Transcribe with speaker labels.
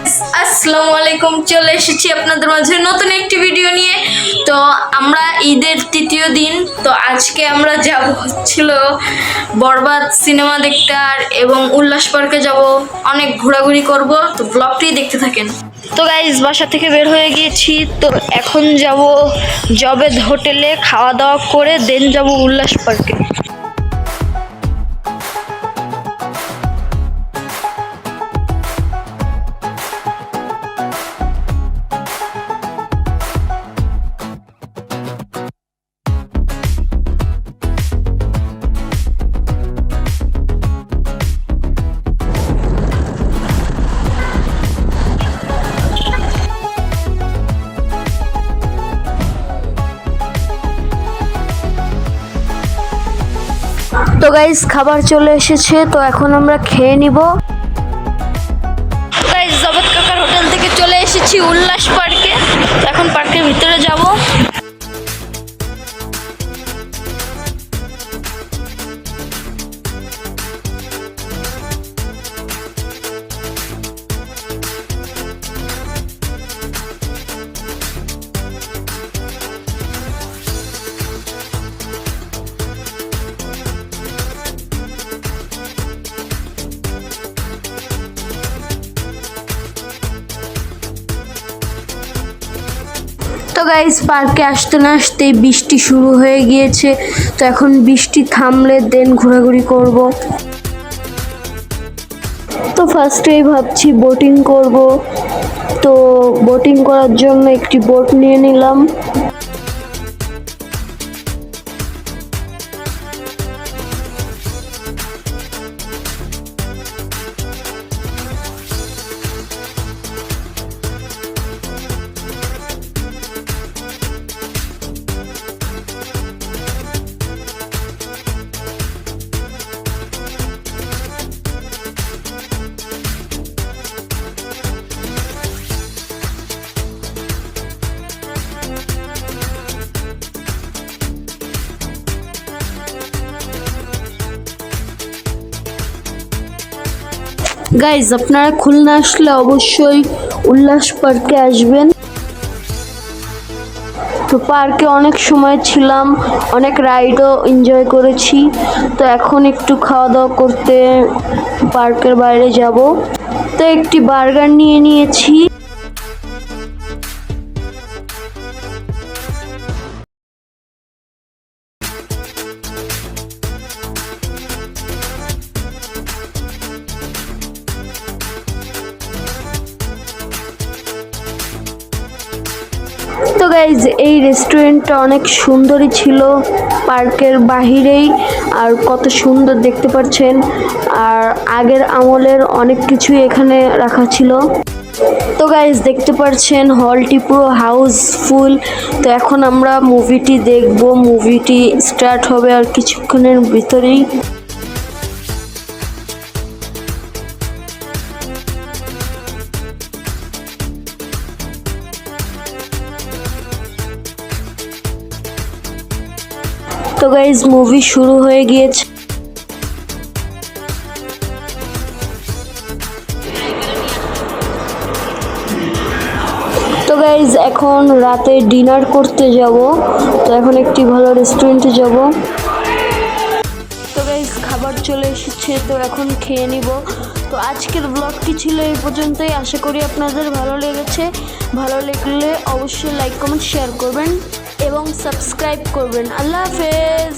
Speaker 1: আসসালামু আলাইকুম, চলে এসেছি আপনাদের মাঝে নতুন একটি ভিডিও নিয়ে। তো আমরা ঈদের তৃতীয় দিন, তো আজকে আমরা যাব হচ্ছিল বরবাদ সিনেমা দেখতে এবং উল্লাস পার্কে যাব, অনেক ঘোরাঘুরি করব। তো ব্লগটি দেখতে থাকেন। তো গাইস, বাসা থেকে বের হয়ে গিয়েছি, তো এখন যাব জবেদ হোটেলে খাওয়া দাওয়া করে দেন যাব উল্লাস পার্কে। তো গাইস, খাবার চলে এসেছে, তো এখন আমরা খেয়ে নিব। গাইস, জবেদ কাকার হোটেল থেকে চলে এসেছি উল্লাস পার্কে, তো এখন পার্কের ভিতরে যাব। তো গাইস, পার্কে আসতে না আসতেই বৃষ্টি শুরু হয়ে গিয়েছে, তো এখন বৃষ্টি থামলে দেন ঘোরাঘুরি করব। তো ফার্স্টেই ভাবছি বোটিং করব, তো বোটিং করার জন্য একটি বোট নিয়ে নিলাম। গাইজ, আপনারা খুলনা আসলে অবশ্যই উল্লাস পার্কে আসবেন। তো পার্কে অনেক সময় ছিলাম, অনেক রাইডও এনজয় করেছি। তো এখন একটু খাওয়া দাওয়া করতে পার্কের বাইরে যাব। তো একটি বার্গার নিয়ে নিয়েছি। তো গাইজ, এই রেস্টুরেন্টটা অনেক সুন্দরই ছিল, পার্কের বাহিরেই, আর কত সুন্দর দেখতে পাচ্ছেন। আর আগের আমলের অনেক কিছুই এখানে রাখা ছিল। তো গাইজ, দেখতে পাচ্ছেন হলটি পুরো হাউসফুল। তো এখন আমরা মুভিটি দেখব, মুভিটি স্টার্ট হবে আর কিছুক্ষণের ভিতরেই। তো গাইজ, মুভি শুরু হয়ে গিয়েছে। তো গাইজ, এখন রাতে ডিনার করতে যাব, তো এখন একটি ভালো রেস্টুরেন্টে যাব। তো গাইজ, খাবার চলে এসেছে, তো এখন খেয়ে নিব। তো আজকের ব্লগটি ছিল এই পর্যন্তই। আশা করি আপনাদের ভালো লেগেছে। ভালো লাগলে অবশ্যই লাইক কমেন্ট শেয়ার করবেন এবং সাবস্ক্রাইব করবেন। আল্লাহ হাফেজ।